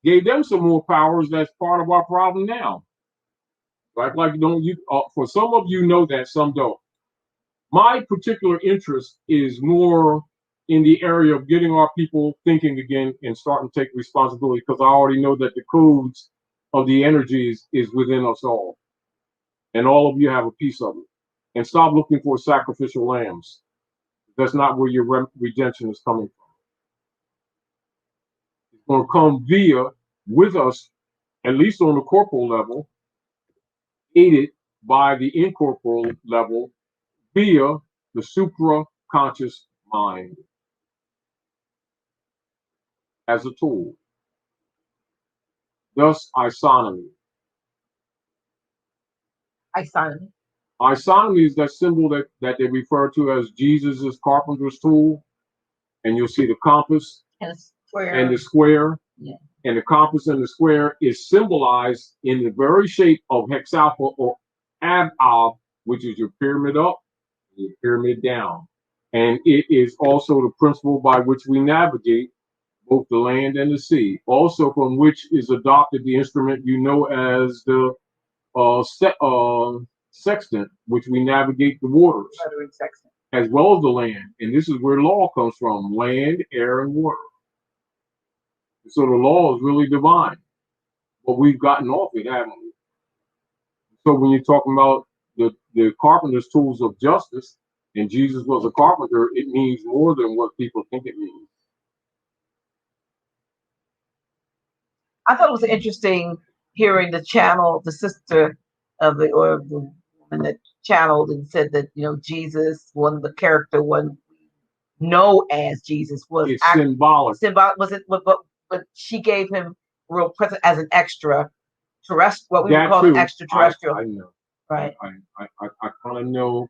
gave them some more powers. That's part of our problem now. Like don't you? For some of you know that, some don't. My particular interest is more in the area of getting our people thinking again and starting to take responsibility, because I already know that the codes of the energies is within us all, and all of you have a piece of it. And stop looking for sacrificial lambs. That's not where your redemption is coming from. It's going to come via, with us, at least on the corporal level, aided by the incorporeal level via the supra-conscious mind as a tool. Thus, isonomy. Isonomy. Isonomy is that symbol that they refer to as Jesus' carpenter's tool. And you'll see the compass and square. And the square. Yeah. And the compass and the square is symbolized in the very shape of hexalpha or ab, which is your pyramid up, your pyramid down. And it is also the principle by which we navigate both the land and the sea. Also, from which is adopted the instrument you know as the sextant, which we navigate the waters, as well as the land. And this is where law comes from: land, air, and water. So the law is really divine, but we've gotten off it, haven't we? So when you're talking about the carpenter's tools of justice, and Jesus was a carpenter, it means more than what people think it means. I thought it was interesting hearing the channel, the sister of the woman that channeled and said that, you know, Jesus, one of the character one know as Jesus was symbolic. Symbolic was it? But she gave him real present as an extra terrestrial, what we would call an extraterrestrial. I know. Right. I kind of know,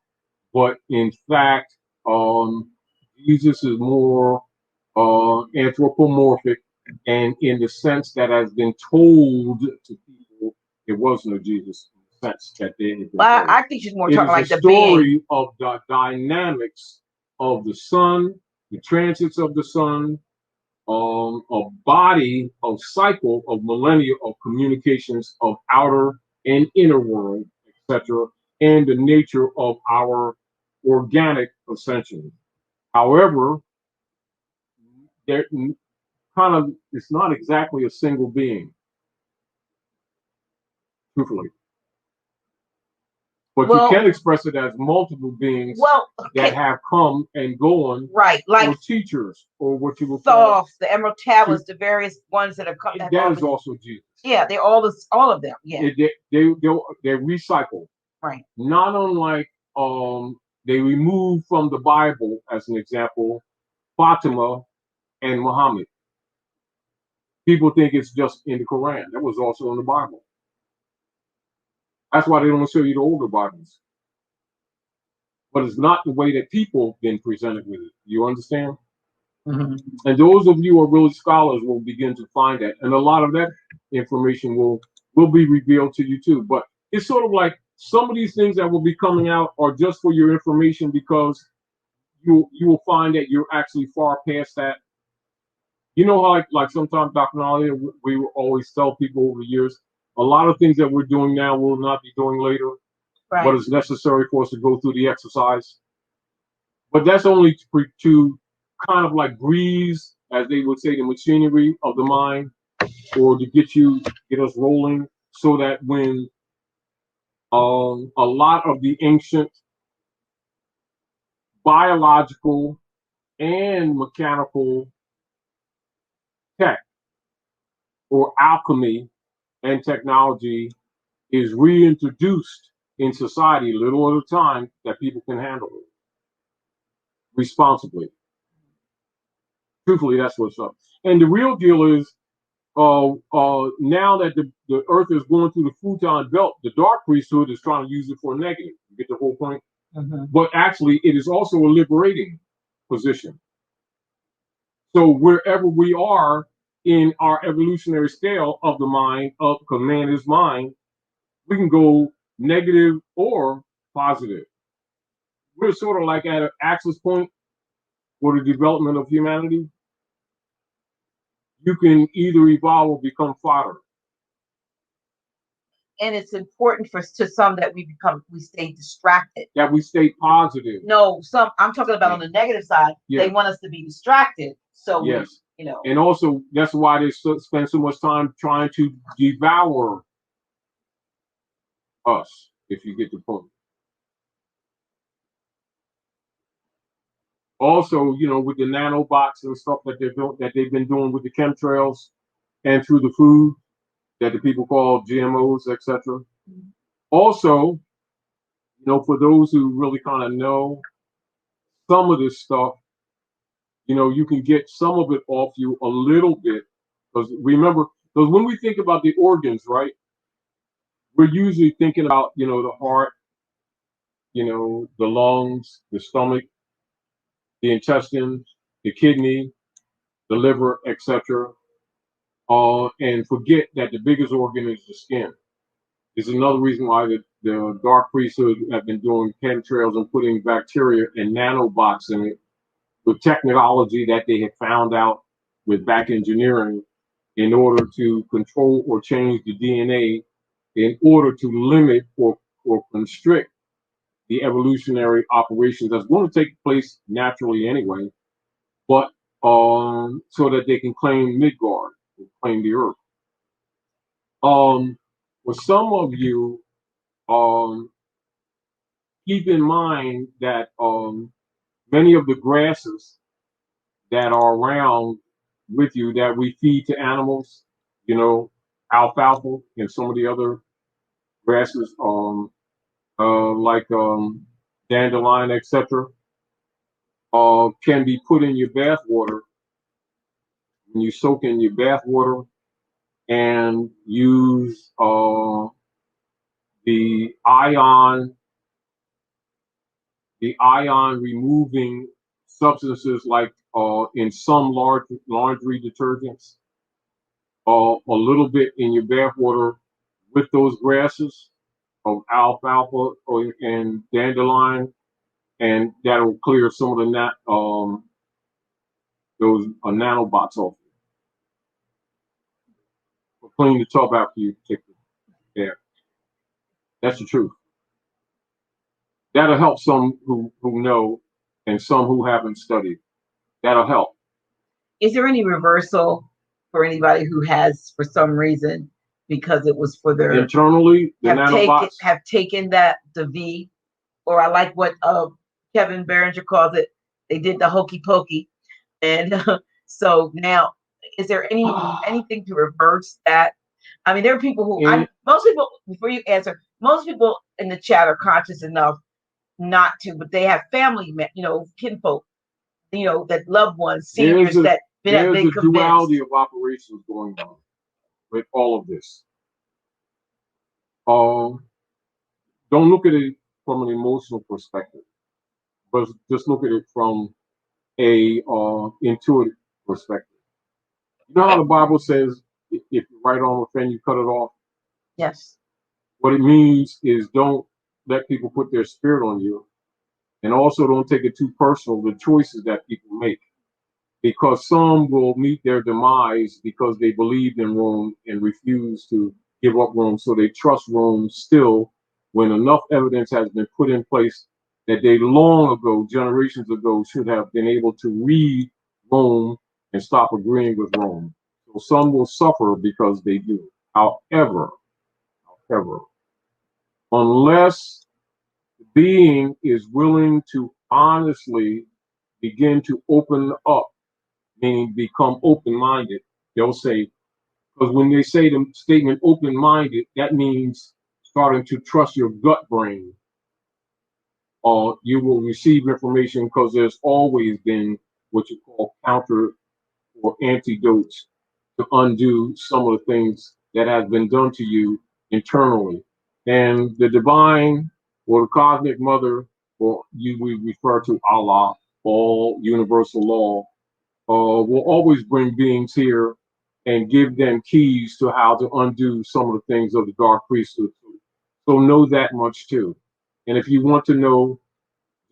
but in fact, Jesus is more anthropomorphic, and in the sense that has been told to people, it wasn't a Jesus in the sense that they had been told. I think she's more talking like the story of the dynamics of the sun, the transits of the sun, a body of cycle of millennia of communications of outer and inner world, etc., and the nature of our organic ascension. However, there kind of, it's not exactly a single being, truthfully. But you can express it as multiple beings that have come and gone, right? Like or teachers, or what you would call the Emerald Tablets, the various ones that have come. That is also Jesus. Yeah, they're all of them. Yeah, they're recycled. Right. Not unlike they removed from the Bible, as an example, Fatima and Muhammad. People think it's just in the Quran. That was also in the Bible. That's why they don't show you the older Bibles. But it's not the way that people have been presented with it. You understand? Mm-hmm. And those of you who are really scholars will begin to find that. And a lot of that information will be revealed to you too. But it's sort of like some of these things that will be coming out are just for your information, because you will find that you're actually far past that. You know how like sometimes, Dr. Nalia, we will always tell people over the years, a lot of things that we're doing now we'll not be doing later. Right. But it's necessary for us to go through the exercise. But that's only to kind of like grease, as they would say, the machinery of the mind, or to get us rolling, so that when a lot of the ancient biological and mechanical tech or alchemy and technology is reintroduced in society a little at a time, that people can handle it responsibly. Truthfully, that's what's up. And the real deal is, now that the earth is going through the Futon belt, the dark priesthood is trying to use it for a negative. You get the whole point? Mm-hmm. But actually, it is also a liberating position. So wherever we are in our evolutionary scale of the mind, of command is mind, we can go negative or positive. We're sort of like at an axis point for the development of humanity. you can either evolve or become fodder. And it's important to some that we stay distracted. That we stay positive. No, I'm talking about on the negative side. Yeah. They want us to be distracted. So yes, you know. And also that's why they spend so much time trying to devour us, if you get the point. Also, with the nanobots and stuff that they've been doing with the chemtrails and through the food that the people call GMOs, etc. Mm-hmm. Also, for those who really kind of know some of this stuff, you can get some of it off you a little bit. Because remember, when we think about the organs, right, we're usually thinking about, the heart, the lungs, the stomach, the intestines, the kidney, the liver, etc. And forget that the biggest organ is the skin. It's another reason why the dark priesthood have been doing chemtrails and putting bacteria and nanobots in it with technology that they had found out with back engineering in order to control or change the DNA in order to limit or constrict the evolutionary operations that's going to take place naturally anyway, but so that they can claim Midgard, claim the earth. For some of you, keep in mind that many of the grasses that are around with you that we feed to animals, alfalfa and some of the other grasses, like dandelion, etc., can be put in your bath water. When you soak in your bath water and use the ion removing substances like in some laundry detergents, a little bit in your bath water with those grasses of alfalfa and dandelion, and that'll clear some of the those nanobots off. Clean the tub after you take it. Yeah, that's the truth. That'll help some who know and some who haven't studied. That'll help. Is there any reversal for anybody who has, for some reason, because it was for their internally, the nanobots have taken the V, or I like what Kevin Berenger calls it. They did the hokey pokey, and so now, is there anything to reverse that? I mean, there are people who most people. Before you answer, most people in the chat are conscious enough not to, but they have family, kinfolk, that loved ones, seniors that have been convinced. There's a duality of operations going on with all of this. Don't look at it from an emotional perspective, but just look at it from a intuitive perspective. You know how the Bible says, if your right arm offend you, cut it off? Yes. What it means is don't let people put their spirit on you, and also don't take it too personal, the choices that people make. Because some will meet their demise because they believed in Rome and refused to give up Rome. So they trust Rome still, when enough evidence has been put in place that they long ago, generations ago, should have been able to read Rome and stop agreeing with Rome. So some will suffer because they do. However, unless the being is willing to honestly begin to open up, meaning become open-minded, they'll say, because when they say the statement open-minded, that means starting to trust your gut brain. You will receive information because there's always been what you call counter or antidotes to undo some of the things that have been done to you internally. And the divine or the cosmic mother, or we refer to Allah, all universal law, will always bring beings here and give them keys to how to undo some of the things of the dark priesthood. So know that much too. And if you want to know,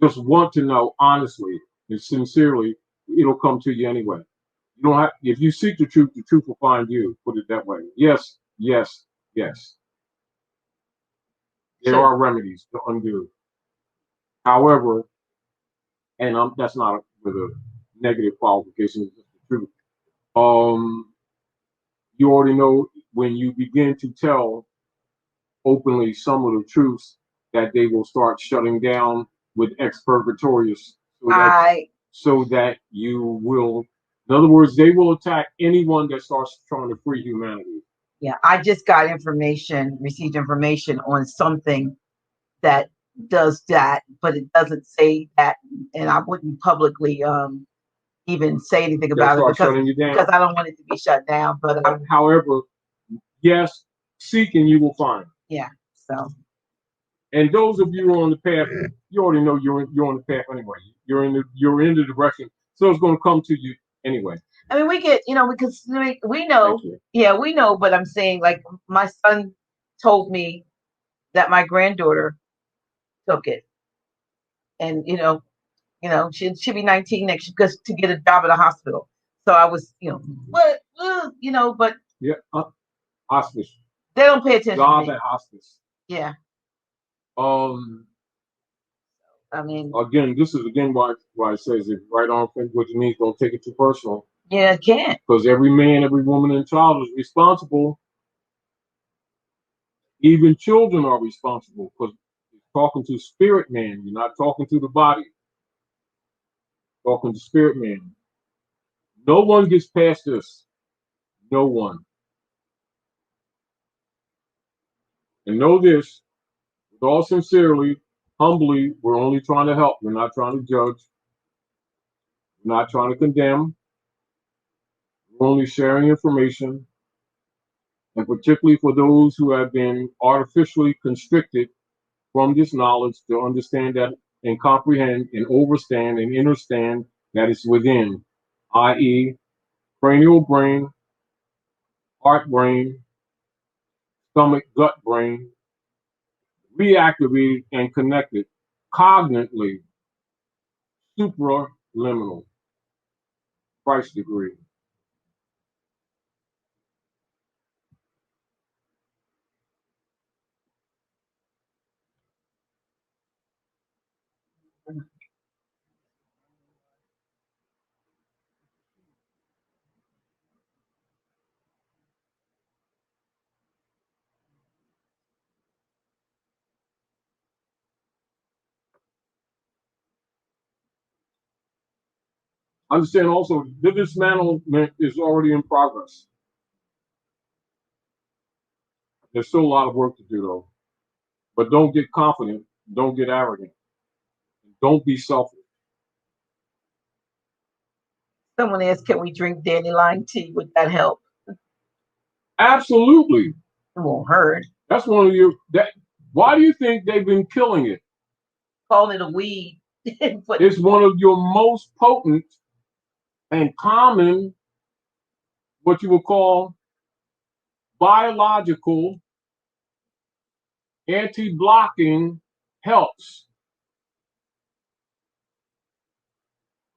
just want to know honestly and sincerely, it'll come to you anyway. You don't have, if you seek the truth will find you. Put it that way. Yes, yes, yes. There Sure. are remedies to undo. However, and that's not with a negative qualification, it's just the truth. You already know when you begin to tell openly some of the truths that they will start shutting down with expurgatorius so that you will, in other words, they will attack anyone that starts trying to free humanity. Yeah, I just got received information on something that does that, but it doesn't say that, and I wouldn't publicly even say anything about it because I don't want it to be shut down. But however, yes, seek and you will find. Yeah. So. And those of you who are on the path, you already know you're on the path anyway. You're in the direction, so it's going to come to you anyway. I mean, we get, because we know, yeah, we know. But I'm saying, like, my son told me that my granddaughter took it, and she'll be 19 next year because to get a job at a hospital. So I was, but yeah, hospice. They don't pay attention. Job at hospice. Yeah. I mean, again, this is why it says if right on what you mean, don't take it too personal. Yeah, it can't. Because every man, every woman, and child is responsible. Even children are responsible because you're talking to spirit man. You're not talking to the body. You're talking to spirit man. No one gets past this. No one. And know this, with all sincerely, humbly, we're only trying to help. We're not trying to judge. We're not trying to condemn. We're only sharing information. And particularly for those who have been artificially constricted from this knowledge to understand that and comprehend and overstand and understand that it's within, i.e., cranial brain, heart brain, stomach, gut brain, reactivated and connected cognitively, supraliminal, Christ degree. Understand also, the dismantlement is already in progress. There's still a lot of work to do, though. But don't get confident. Don't get arrogant. Don't be selfish. Someone asked, can we drink dandelion tea? Would that help? Absolutely. It won't hurt. That's one of your. Why do you think they've been killing it? Calling it a weed. It's one of your most potent and common, what you would call biological anti-blocking helps.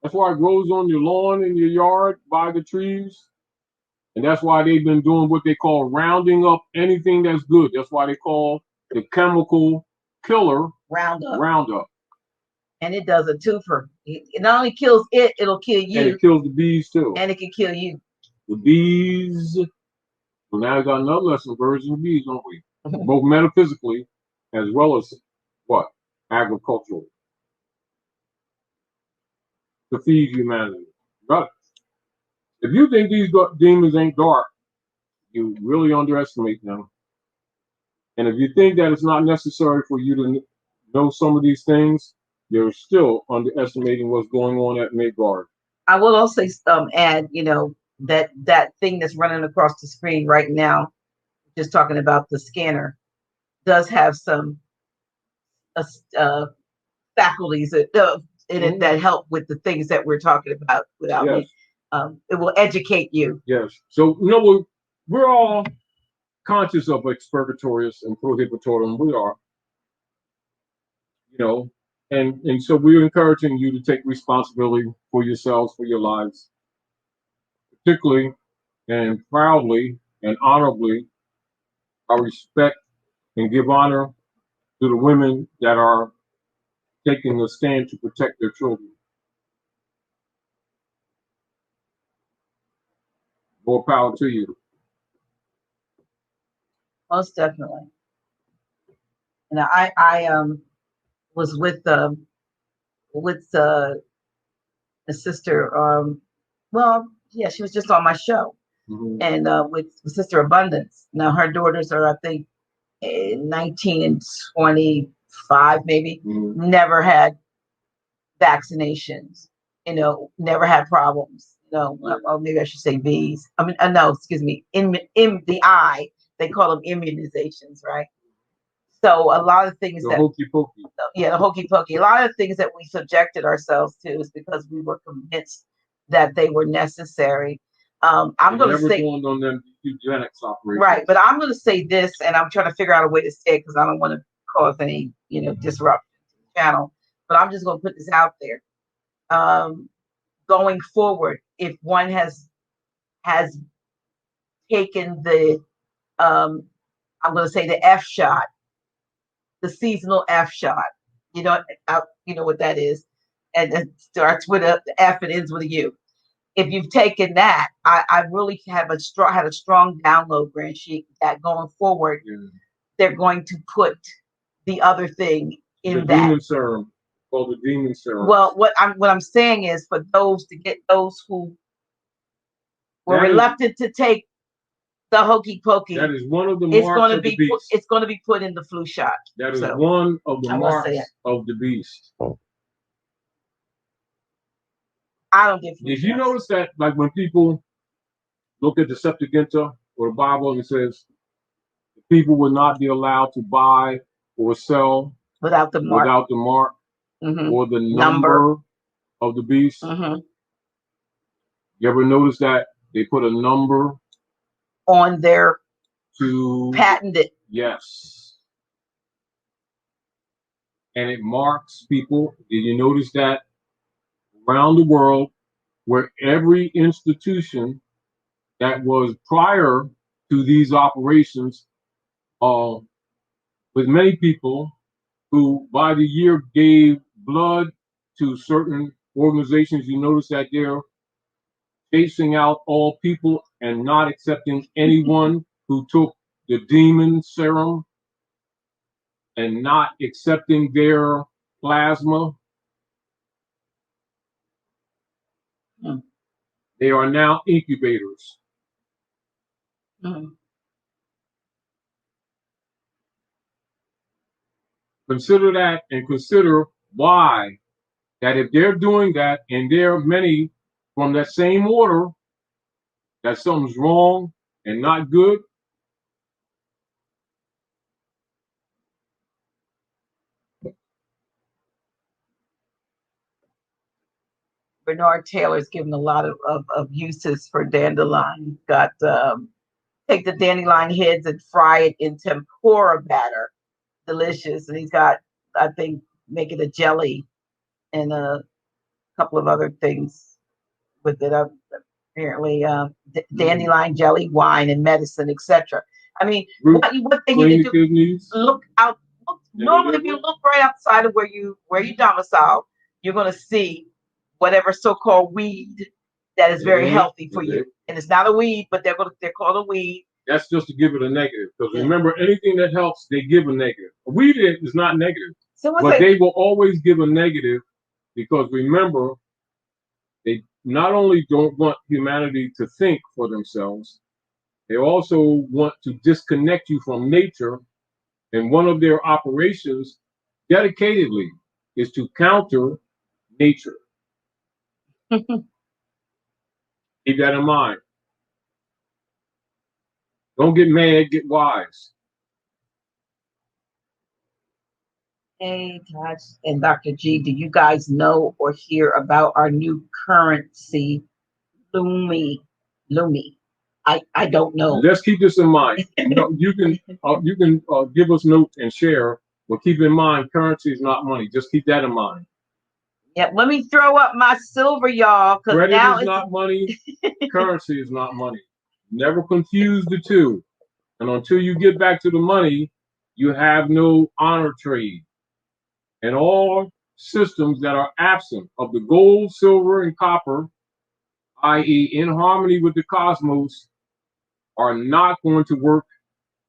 That's why it grows on your lawn, in your yard, by the trees. And that's why they've been doing what they call rounding up anything that's good. That's why they call the chemical killer Roundup. And it does a twofer. It not only kills it, it'll kill you. And it kills the bees too. And it can kill you. The bees. So now we got another lesson, birds and bees, don't we? Both metaphysically as well as what? Agricultural. To feed humanity. Got it. If you think these demons ain't dark, you really underestimate them. And if you think that it's not necessary for you to know some of these things, you're still underestimating what's going on at Midgard. I will also add, that thing that's running across the screen right now, just talking about the scanner, does have some faculties in it that help with the things that we're talking about without me. It will educate you. Yes. So, we're all conscious of expurgatorius and prohibitorum. We are. And so we're encouraging you to take responsibility for yourselves, for your lives, particularly and proudly and honorably, I respect and give honor to the women that are taking a stand to protect their children. More power to you. Most definitely. And I was with the sister. Well, yeah, she was just on my show, and with Sister Abundance. Now her daughters are, I think, 19 and 25, maybe. Never had vaccinations. Never had problems. Or maybe I should say V's. I mean, no, excuse me. In the eye, they call them immunizations, right? So a lot of things the hokey pokey. Yeah, the hokey pokey. A lot of things that we subjected ourselves to is because we were convinced that they were necessary. I'm going to say on them eugenics operations. Right, but I'm going to say this, and I'm trying to figure out a way to say it because I don't want to cause any disruption to the channel. But I'm just going to put this out there. Going forward, if one has taken the I'm going to say the F shot, the seasonal F shot. You know what that is, and it starts with the F and ends with a U. If you've taken that, I really had a strong download, Grand Sheik, that going forward, they're going to put the other thing in the that. Demon serum, called the demon serum. Well, what I'm saying is for those who were reluctant to take the hokey pokey. That is one of the marks of the beast. It's going to be put in the flu shot. That is one of the marks of the beast. I don't get flu Did shots. you notice that, like, when people look at the Septuaginta or the Bible and it says people will not be allowed to buy or sell without the mark, or the number of the beast? You ever notice that they put a number on their to patent it? Yes. And it marks people. Did you notice that around the world, where every institution that was prior to these operations, with many people who by the year gave blood to certain organizations, you notice that they're chasing out all people and not accepting anyone who took the demon serum and not accepting their plasma. They are now incubators. Consider that, and consider why that if they're doing that, and there are many from that same order, that something's wrong and not good. Bernard Taylor's given a lot of uses for dandelion. Got take the dandelion heads and fry it in tempura batter. Delicious. And he's got, I think, making a jelly and a couple of other things with it. Apparently, dandelion jelly, wine, and medicine, etc. I mean, what they need to do, look out. Normally, if you look right outside of where you domicile, you're going to see whatever so-called weed that is very healthy for you. And it's not a weed, but they're called a weed. That's just to give it a negative. Because remember, anything that helps, they give a negative. Weed is not negative. But they will always give a negative because remember, they not only don't want humanity to think for themselves, they also want to disconnect you from nature. And one of their operations, dedicatedly, is to counter nature. Keep that in mind. Don't get mad, get wise. Hey, Taj and Dr. G, do you guys know or hear about our new currency, Lumi? I don't know. Let's keep this in mind. You can give us notes and share, but keep in mind, currency is not money. Just keep that in mind. Yep. Let me throw up my silver, y'all, because Credit now is it's not money. Currency is not money. Never confuse the two. And until you get back to the money, you have no honor trade. And all systems that are absent of the gold, silver, and copper, i.e., in harmony with the cosmos, are not going to work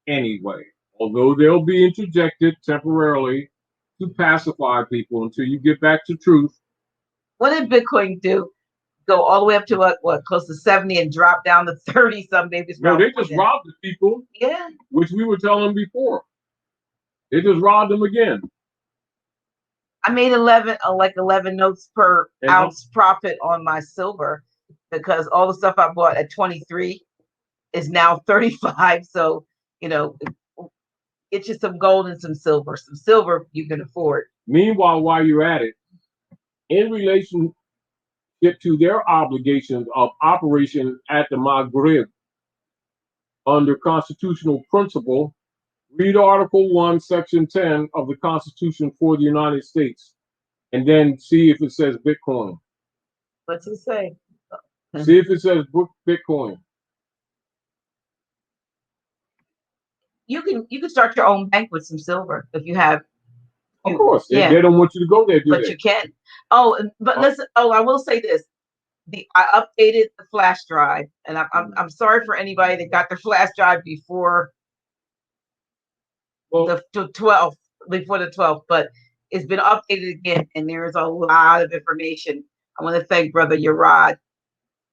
anyway. Although they'll be interjected temporarily to pacify people until you get back to truth. What did Bitcoin do? Go all the way up to what close to 70 and drop down to 30 some babies. No, they just robbed the people. Yeah. Which we were telling them before. They just robbed them again. I made 11 notes per ounce profit on my silver because all the stuff I bought at 23 is now 35. So, you know, get you some gold and some silver. Some silver you can afford. Meanwhile, while you're at it, in relationship to their obligations of operation at the Maghrib under constitutional principle, read Article 1, Section 10 of the Constitution for the United States, and then see if it says Bitcoin. What's it say? See if it says Bitcoin. You can start your own bank with some silver if you have. Of course, yeah. They don't want you to go there, do but they? You can. Oh, but listen. Oh, I will say this: I updated the flash drive, and I'm sorry for anybody that got their flash drive before the 12th, before the 12th, but it's been updated again, and there is a lot of information. I want to thank Brother Yarad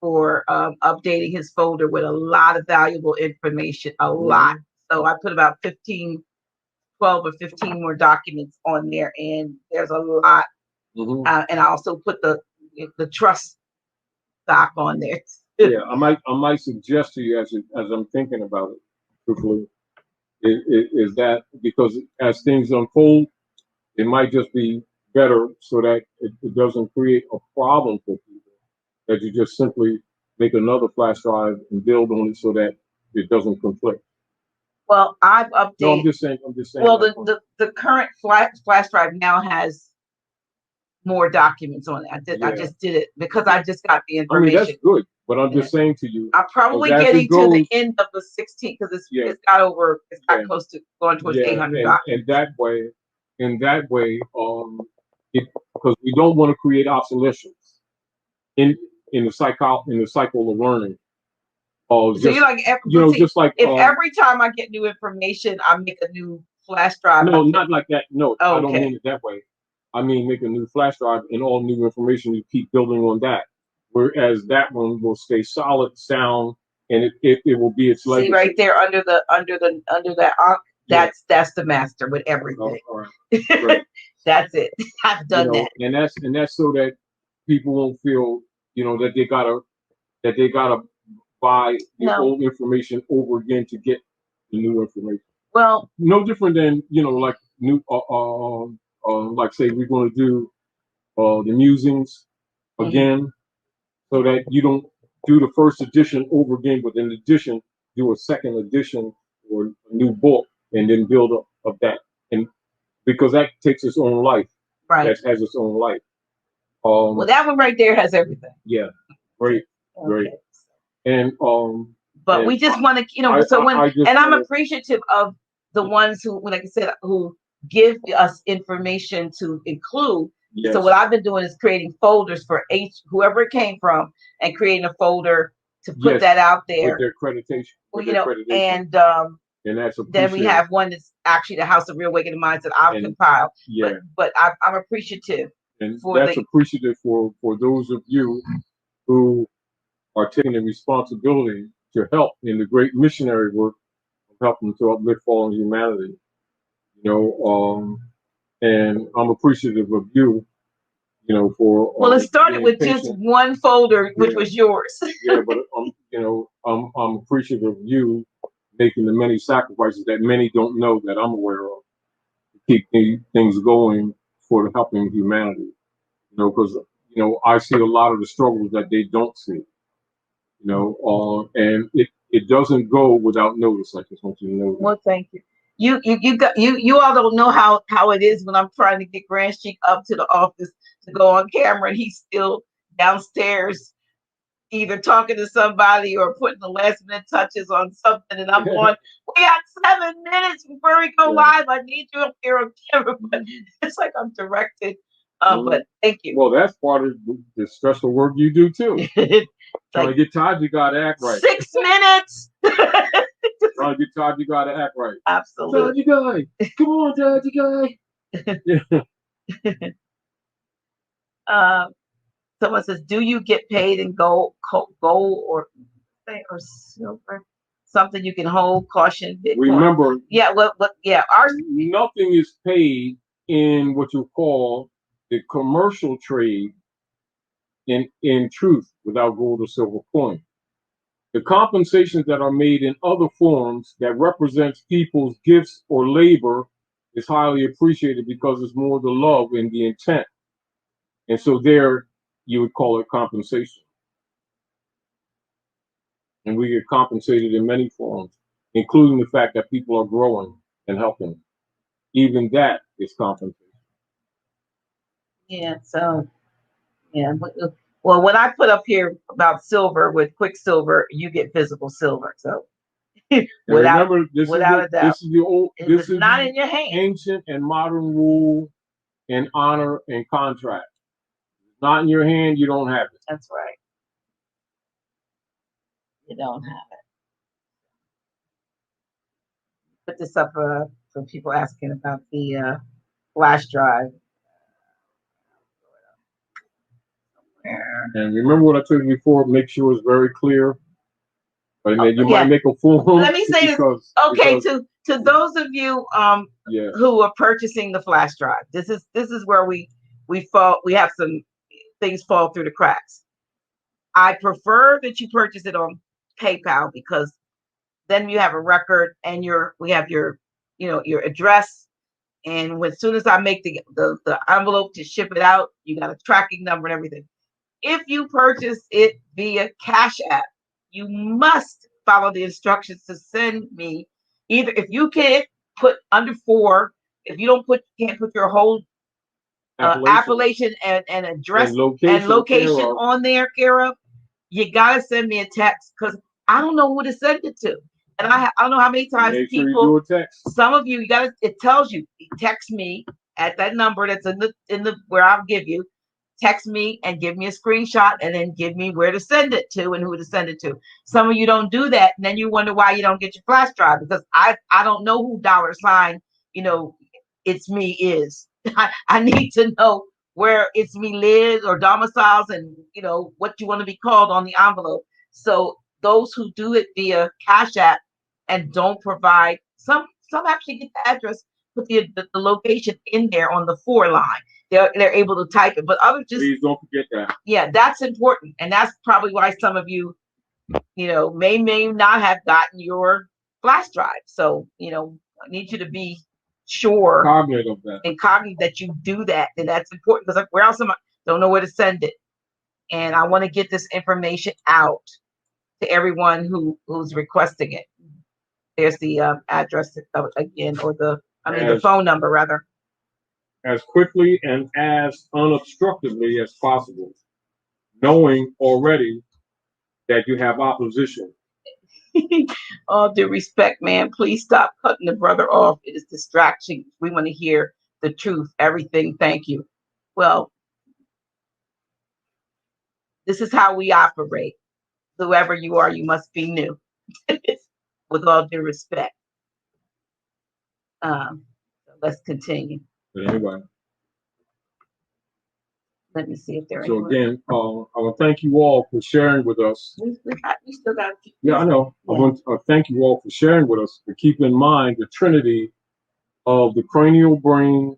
for updating his folder with a lot of valuable information. A lot. So I put about 12 or 15 more documents on there, and there's a lot. And I also put the trust stock on there. Yeah, I might suggest to you as I'm thinking about it, truthfully, is that because as things unfold, it might just be better so that it doesn't create a problem for people. That you just simply make another flash drive and build on it so that it doesn't conflict. Well, I've updated. No, I'm just saying. Well, the current flash drive now has more documents on it. I just did it because I just got the information. I mean, that's good, but I'm just saying to you. I'm probably getting to the end of the 16th because it's got close to going towards 800 documents. In that way, because we don't want to create obsolescence in the cycle of learning. So you're like, just like if every time I get new information, I make a new flash drive. No, not like that. No, I don't mean it that way. I mean, make a new flash drive and all new information. You keep building on that, whereas that one will stay solid, sound, and it will be its legacy. See right there under that. That's the master with everything. Oh, right. That's it. I've done that, and that's so that people won't feel that they gotta buy the old information over again to get the new information. Well, no different than like new like say we're going to do the musings again, so that you don't do the first edition over again, but in addition do a second edition or a new book and then build up of that, and because that takes its own life, right? That has its own life. Well, that one right there has everything. Yeah, great. And but we just want to, I'm appreciative of the ones who, like I said, who give us information to include. Yes. So what I've been doing is creating folders for whoever it came from, and creating a folder to put that out there. With their accreditation. And that's then we have one that's actually the House of Real Awakening Minds that I've compiled. Yeah. But I'm appreciative. And that's appreciative for those of you who are taking the responsibility to help in the great missionary work of helping to uplift fallen humanity. And I'm appreciative of you, for. Well, it started with just one folder, which was yours. Yeah, but I'm appreciative of you making the many sacrifices that many don't know that I'm aware of to keep things going for helping humanity. Because I see a lot of the struggles that they don't see. And it doesn't go without notice. I just want you to know that. Well, thank you. You all don't know how it is when I'm trying to get Grand Sheik up to the office to go on camera, and he's still downstairs either talking to somebody or putting the last minute touches on something, and I'm going, we got 7 minutes before we go live. I need you up here on camera, but it's like I'm directed. But thank you. Well, that's part of the stressful work you do too. Trying to get Todd, you gotta act right. 6 minutes. Trying to get Todd, you gotta act right. Absolutely. Todd, you guy. Come on, Todd, you guy. Someone says, "Do you get paid in gold or silver? Something you can hold? Caution, Bitcoin." Remember, nothing is paid in what you call the commercial trade in truth without gold or silver coin. The compensations that are made in other forms that represents people's gifts or labor is highly appreciated because it's more the love and the intent. And so there you would call it compensation. And we get compensated in many forms, including the fact that people are growing and helping. Even that is compensation. Yeah, so, yeah. Well, when I put up here about silver with Quicksilver, you get physical silver. So remember, this this is not in your hand. Ancient and modern rule and honor and contract. Not in your hand, you don't have it. That's right. You don't have it. Put this up for people asking about the flash drive. And remember what I told you before, make sure it's very clear. And then you might make a form. Let me say this. Okay, to those of you who are purchasing the flash drive, this is where we have some things fall through the cracks. I prefer that you purchase it on PayPal because then you have a record and we have your address, and as soon as I make the envelope to ship it out, you got a tracking number and everything. If you purchase it via CASHAPP, you must follow the instructions to send me either, if you can't put under 4, if you can't put your whole appellation and address and location on there, Kara, you gotta send me a text because I don't know who to send it to. And I don't know how many times people, some of you it tells you, text me at that number that's in the where I'll give you. Text me and give me a screenshot and then give me where to send it to and who to send it to. Some of you don't do that, and then you wonder why you don't get your flash drive because I don't know who $, it's me is. I need to know where it's me lives or domiciles and what you want to be called on the envelope. So those who do it via Cash App and don't provide, some actually get the address, put the location in there on the 4 line. They're able to type it, but others just please don't forget that. Yeah, that's important, and that's probably why some of you, may not have gotten your flash drive. So I need you to be sure, cognizant of that, and cognizant that you do that, and that's important because where else don't know where to send it, and I want to get this information out to everyone who's requesting it. There's the address again, or the phone number rather. As quickly and as unobstructedly as possible, knowing already that you have opposition. All due respect, man, please stop cutting the brother off. It is distraction. We want to hear the truth, everything. Thank you. Well, this is how we operate. Whoever you are, you must be new. With all due respect. Let's continue. But anyway. Let me see if there. So again, I want to thank you all for sharing with us. We still got. Yeah, I know. Yeah. I want to thank you all for sharing with us. But keep in mind the trinity of the cranial brain,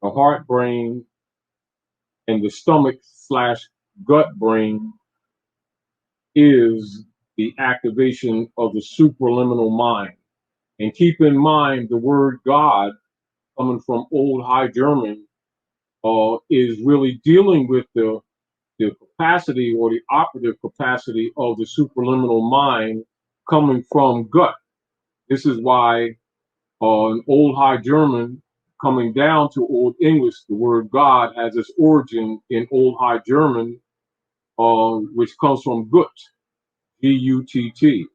the heart brain, and the stomach/gut brain is the activation of the supraliminal mind. And keep in mind the word God, coming from Old High German, is really dealing with the capacity or the operative capacity of the supraliminal mind coming from gut. This is why In Old High German, coming down to Old English, the word God has its origin in Old High German, which comes from gut, G-U-T-T.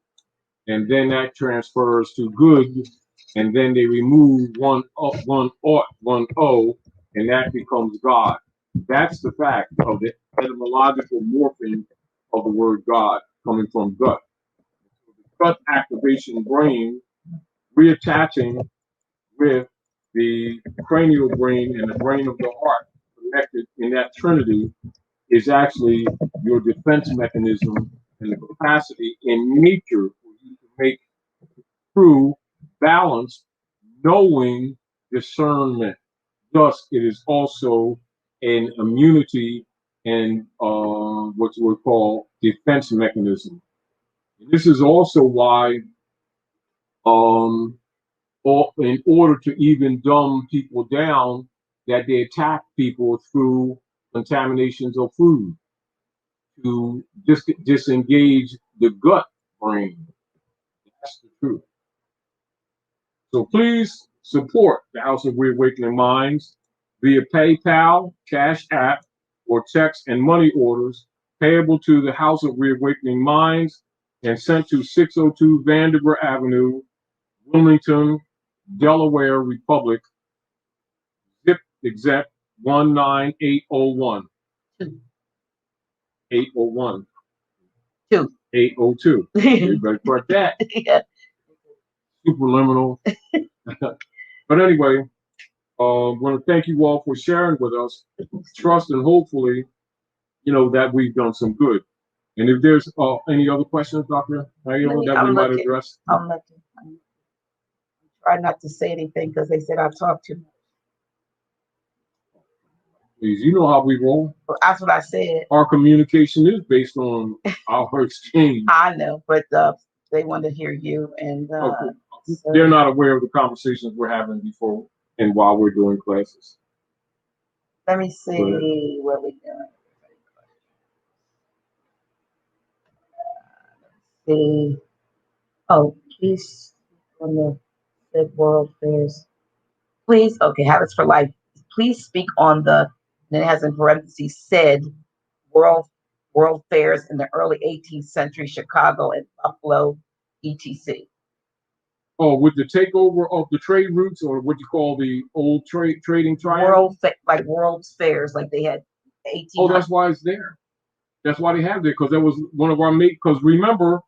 And then that transfers to good, and then they remove one ought, one o, and that becomes God. That's the fact of the etymological morphing of the word God coming from gut. The gut activation brain reattaching with the cranial brain and the brain of the heart connected in that trinity is actually your defense mechanism and the capacity in nature for you to make true balance, knowing discernment. Thus, it is also an immunity and what you would call defense mechanism. And this is also why, in order to even dumb people down, that they attack people through contaminations of food to disengage the gut brain. That's the truth. So please support the House of Reawakening Minds via PayPal, Cash App, or checks and money orders payable to the House of Reawakening Minds and sent to 602 Vanderbilt Avenue, Wilmington, Delaware Republic, zip exec 19801. 801. 802. You better correct that. Yeah. Superliminal. But anyway, I want to thank you all for sharing with us. Trust and hopefully, that we've done some good. And if there's any other questions, Dr. Naila, that we might address. I'm looking. I'm trying not to say anything because they said I talk too much. Please, you know how we roll. Well, that's what I said. Our communication is based on our exchange. I know, but they want to hear you, and so they're not aware of the conversations we're having before and while we're doing classes. Let me see what we're doing. See. Oh, please on the said world fairs. Please, okay, habits for life. Please speak on the, and it has in parentheses said world fairs in the early 18th century Chicago and Buffalo, etc. Oh, with the takeover of the trade routes, or what you call the old trading triangle? World fairs, like they had 18. Oh, that's why it's there. That's why they have it, because that was one of our main. Because remember,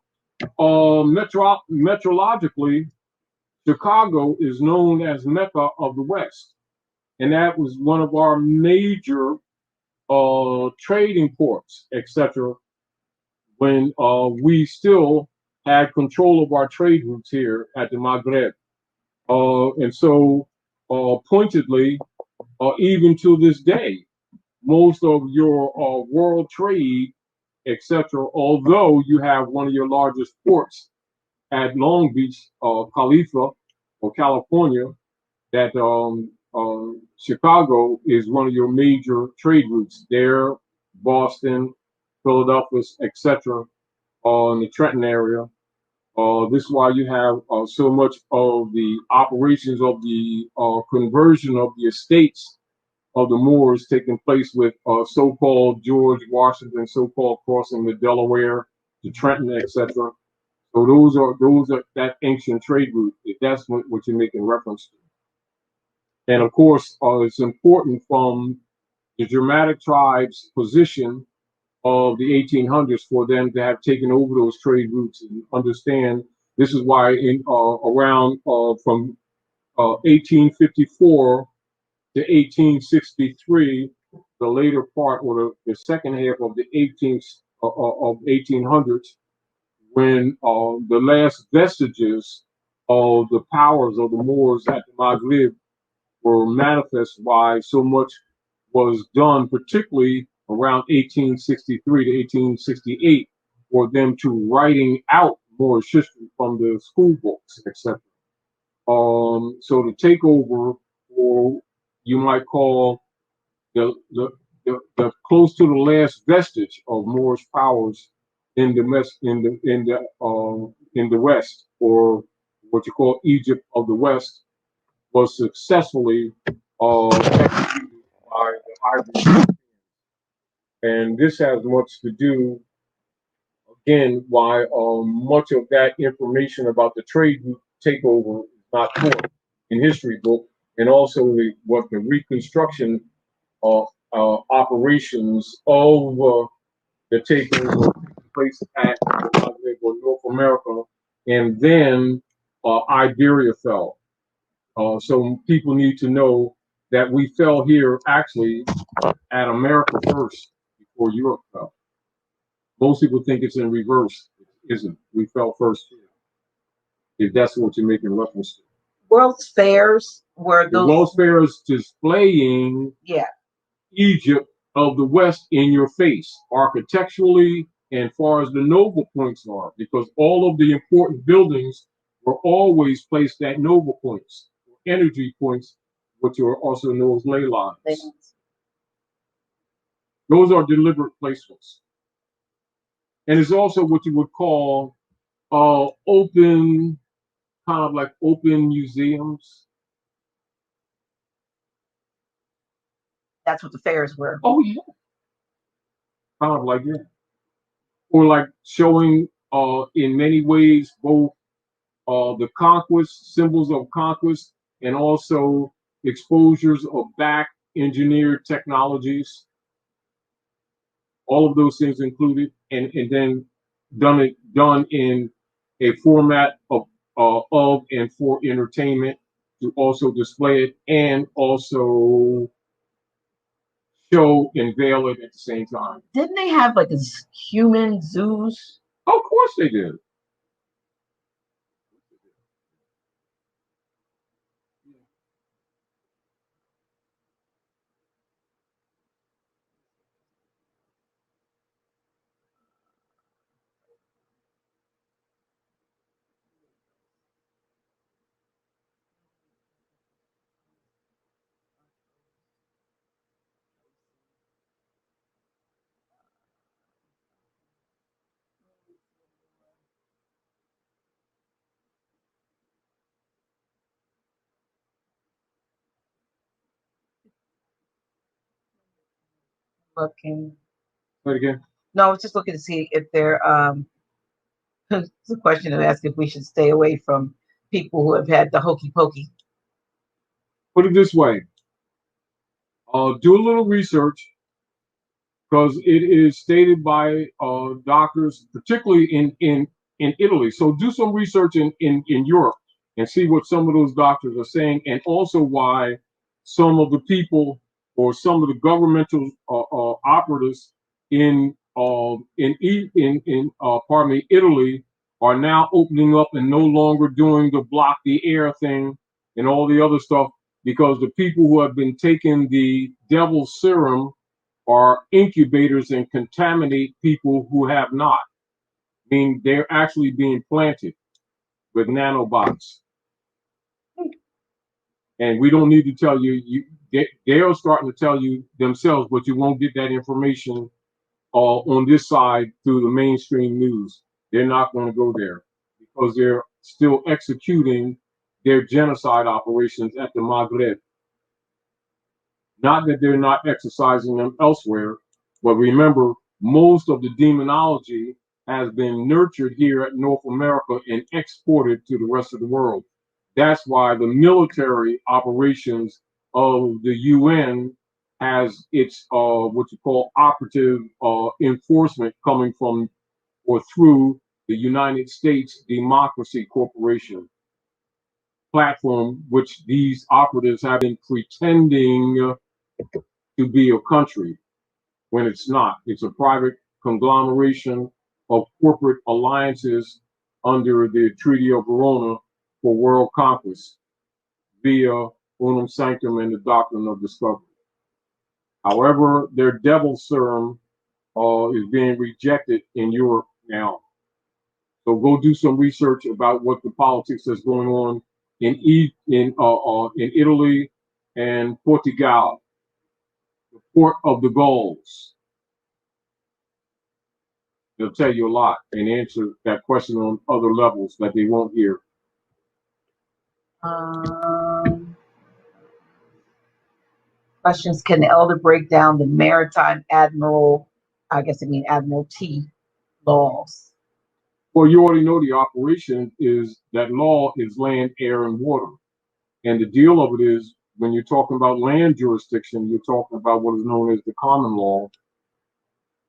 metrologically, Chicago is known as Mecca of the West, and that was one of our major trading ports, etc. When we still had control of our trade routes here at the Maghreb. And so, pointedly, even to this day, most of your world trade, etc., although you have one of your largest ports at Long Beach, Khalifa, or California, that Chicago is one of your major trade routes there, Boston, Philadelphia, etc., in the Trenton area. This is why you have so much of the operations of the conversion of the estates of the Moors taking place with so-called George Washington, so-called crossing the Delaware, the Trenton, etc. So those are that ancient trade route, if that's what you're making reference to. And of course, it's important from the Germanic tribes' position of the 1800s for them to have taken over those trade routes and understand. This is why in around from 1854 to 1863, the later part or the second half of the 1800s, when the last vestiges of the powers of the Moors at the Maghreb were manifest, why so much was done, particularly around 1863 to 1868, for them to writing out Moorish history from the school books, etc. So the takeover, or you might call the close to the last vestige of Moorish powers in the West, or what you call Egypt of the West, was successfully executed by the Irish. And this has much to do, again, why much of that information about the trade route takeover is not taught in history book, and also what the reconstruction operations of the takeover took place at North America, and then Iberia fell. So people need to know that we fell here actually at America first before Europe fell. Most people think it's in reverse. It isn't. We fell first here, if that's what you're making reference to. World's fairs were The those. World's Fair is displaying Yeah, Egypt of the West in your face, architecturally and far as the noble points are, because all of the important buildings were always placed at noble points, energy points, which are also known as ley lines. Those are deliberate placements. And it's also what you would call open, kind of like open museums. That's what the fairs were. Oh, yeah. Kind of like that. Or like showing in many ways both the conquest, symbols of conquest, and also exposures of back engineered technologies. All of those things included, and then done in a format of and for entertainment, to also display it and also show and veil it at the same time. Didn't they have like human zoos? Of course they did. Looking. Say it again. No, I was just looking to see if they're it's a question to ask if we should stay away from people who have had the hokey pokey. Put it this way. Do a little research, because it is stated by doctors, particularly in Italy. So do some research in Europe and see what some of those doctors are saying, and also why some of the people or some of the governmental operatives pardon me, Italy, are now opening up and no longer doing the block the air thing and all the other stuff, because the people who have been taking the devil's serum are incubators and contaminate people who have not. I mean, they're actually being planted with nanobots. And we don't need to tell you, they're starting to tell you themselves, but you won't get that information on this side through the mainstream news. They're not going to go there because they're still executing their genocide operations at the Maghreb. Not that they're not exercising them elsewhere, but remember, most of the demonology has been nurtured here at North America and exported to the rest of the world. That's why the military operations of the UN has its what you call operative enforcement coming from or through the United States Democracy Corporation platform, which these operatives have been pretending to be a country when it's not. It's a private conglomeration of corporate alliances under the Treaty of Verona for world conquest via Unum Sanctum and the doctrine of discovery. However, their devil serum is being rejected in Europe now. So go do some research about what the politics that's going on in Italy and Portugal, the port of the Gauls. They'll tell you a lot and answer that question on other levels that they won't hear. Questions: can the elder break down the maritime admiral, I guess I mean admiralty laws? Well, you already know the operation is that law is land, air, and water. And the deal of it is when you're talking about land jurisdiction, you're talking about what is known as the common law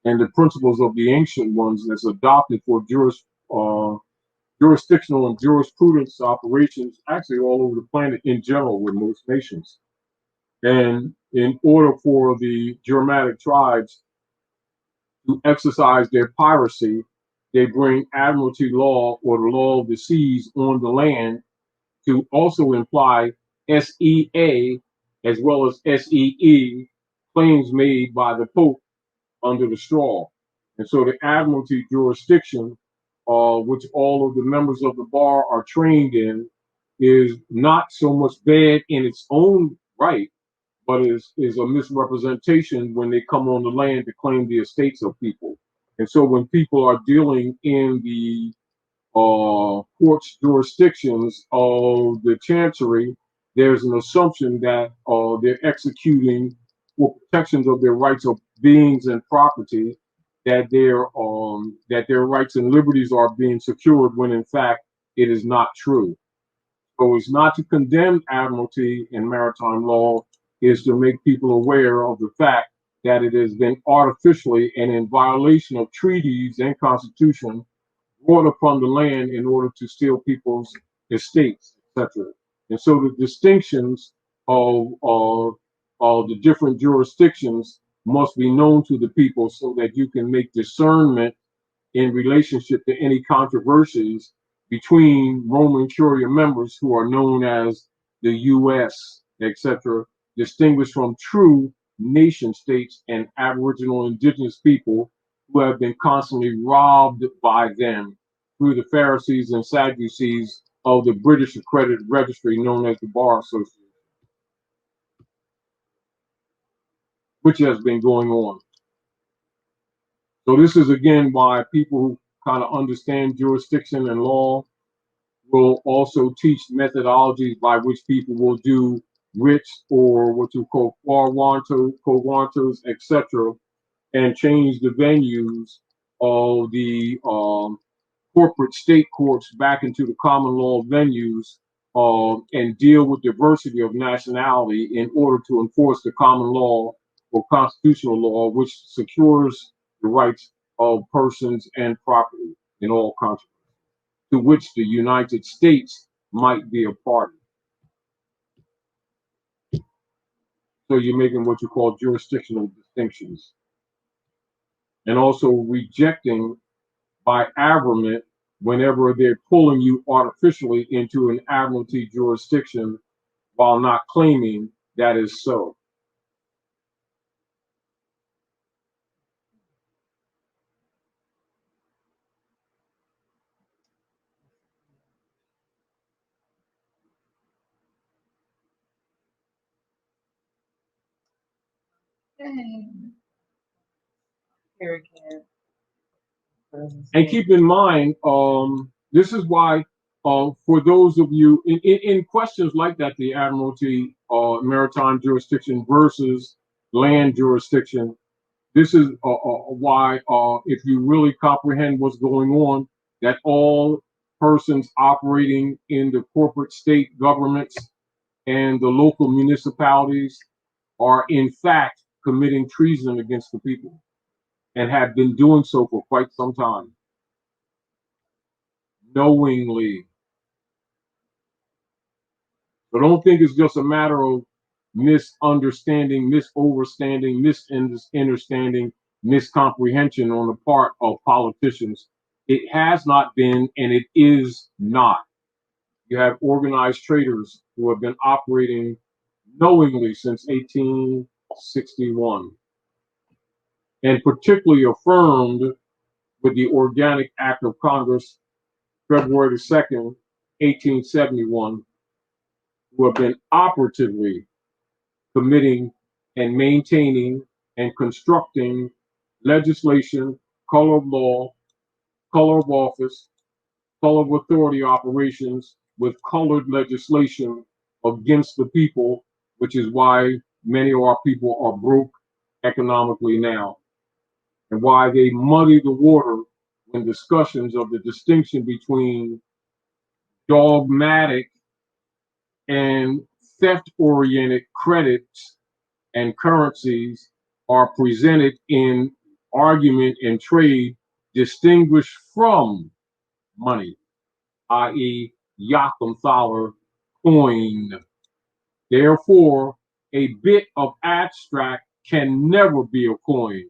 and the principles of the ancient ones that's adopted for jurisdictional and jurisprudence operations actually all over the planet in general with most nations. And in order for the Germanic tribes to exercise their piracy, they bring admiralty law or the law of the seas on the land to also imply SEA as well as SEE, claims made by the Pope under the straw. And so the admiralty jurisdiction, which all of the members of the bar are trained in, is not so much bad in its own right, but is a misrepresentation when they come on the land to claim the estates of people. And so when people are dealing in the courts jurisdictions of the chancery, there's an assumption that they're executing for protections of their rights of beings and property, that their rights and liberties are being secured when in fact it is not true. So it's not to condemn admiralty and maritime law, is to make people aware of the fact that it has been artificially and in violation of treaties and constitution brought upon the land in order to steal people's estates, etc. And so the distinctions of the different jurisdictions must be known to the people so that you can make discernment in relationship to any controversies between Roman Curia members who are known as the U.S., etc., distinguished from true nation states and Aboriginal indigenous people who have been constantly robbed by them through the Pharisees and Sadducees of the British accredited registry known as the Bar Association, which has been going on. So this is again why people who kind of understand jurisdiction and law will also teach methodologies by which people will do writs or what you call co-warrantos, etc., and change the venues of the corporate state courts back into the common law venues and deal with diversity of nationality in order to enforce the common law or constitutional law, which secures the rights of persons and property in all countries, to which the United States might be a party. So you're making what you call jurisdictional distinctions. And also rejecting by averment whenever they're pulling you artificially into an admiralty jurisdiction while not claiming that is so. Here again. And keep in mind, this is why, for those of you in questions like that, the admiralty, maritime jurisdiction versus land jurisdiction, this is why, if you really comprehend what's going on, that all persons operating in the corporate state governments and the local municipalities are in fact committing treason against the people and have been doing so for quite some time, knowingly. So don't think it's just a matter of misunderstanding, misunderstanding, misunderstanding, miscomprehension on the part of politicians. It has not been, and it is not. You have organized traders who have been operating knowingly since 1861, and particularly affirmed with the Organic Act of Congress, February 2nd, 1871, who have been operatively committing and maintaining and constructing legislation, color of law, color of office, color of authority operations with colored legislation against the people, which is why many of our people are broke economically now, and why they muddy the water when discussions of the distinction between dogmatic and theft-oriented credits and currencies are presented in argument and trade distinguished from money, i.e. Yakam coin. Therefore, a bit of abstract can never be a coin.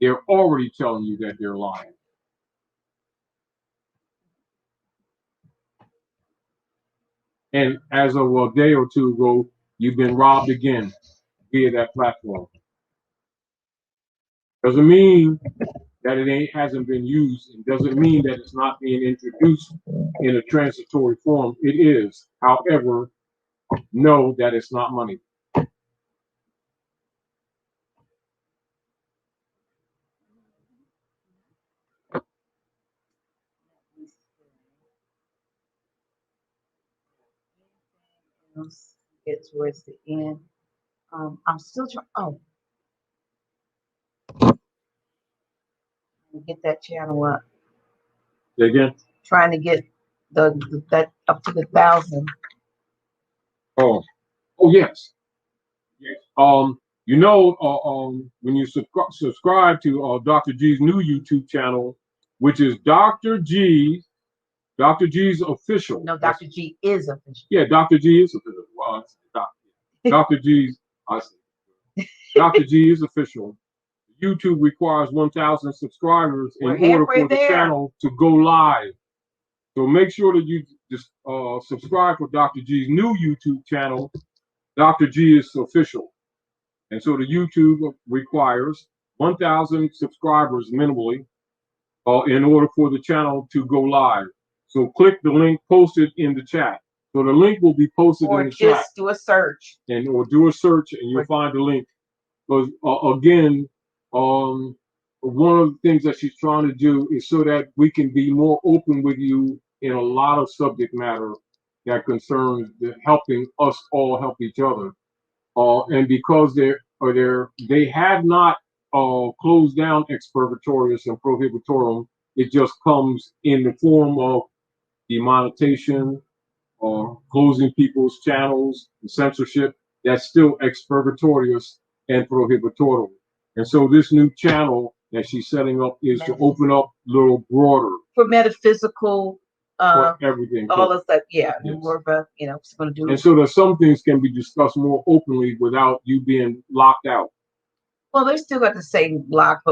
They're already telling you that they're lying. And as of a day or two ago, you've been robbed again via that platform. Doesn't mean that it hasn't been used. It doesn't mean that it's not being introduced in a transitory form. It is. However, know that it's not money. Get towards the end. I'm still trying. Oh, get that channel up. Say again? Trying to get that up to the 1,000. Oh yes. Yes. You know, when you subscribe to Dr. G's new YouTube channel, which is Dr. G's official. No, Dr. G is official. Yeah, Dr. G is official. Well, Dr. G's, I see. Dr. G is official. YouTube requires 1,000 subscribers in order for the channel to go live. So make sure that you just subscribe for Dr. G's new YouTube channel. Dr. G is official. And so the YouTube requires 1,000 subscribers minimally in order for the channel to go live. So click the link posted in the chat. So the link will be posted in the chat. Or just do a search. Or do a search and you'll find the link. Because again, one of the things that she's trying to do is so that we can be more open with you in a lot of subject matter that concerns helping us all help each other. And because they have not closed down expurgatorius and prohibitorum, it just comes in the form of demonetization or closing people's channels, censorship. That's still expurgatorius and prohibitorum. And so this new channel that she's setting up is to open up a little broader for metaphysical, for everything. All this stuff, yeah. Yes. More about, what's going to do. And so that some things can be discussed more openly without you being locked out. Well, they still got the same block, but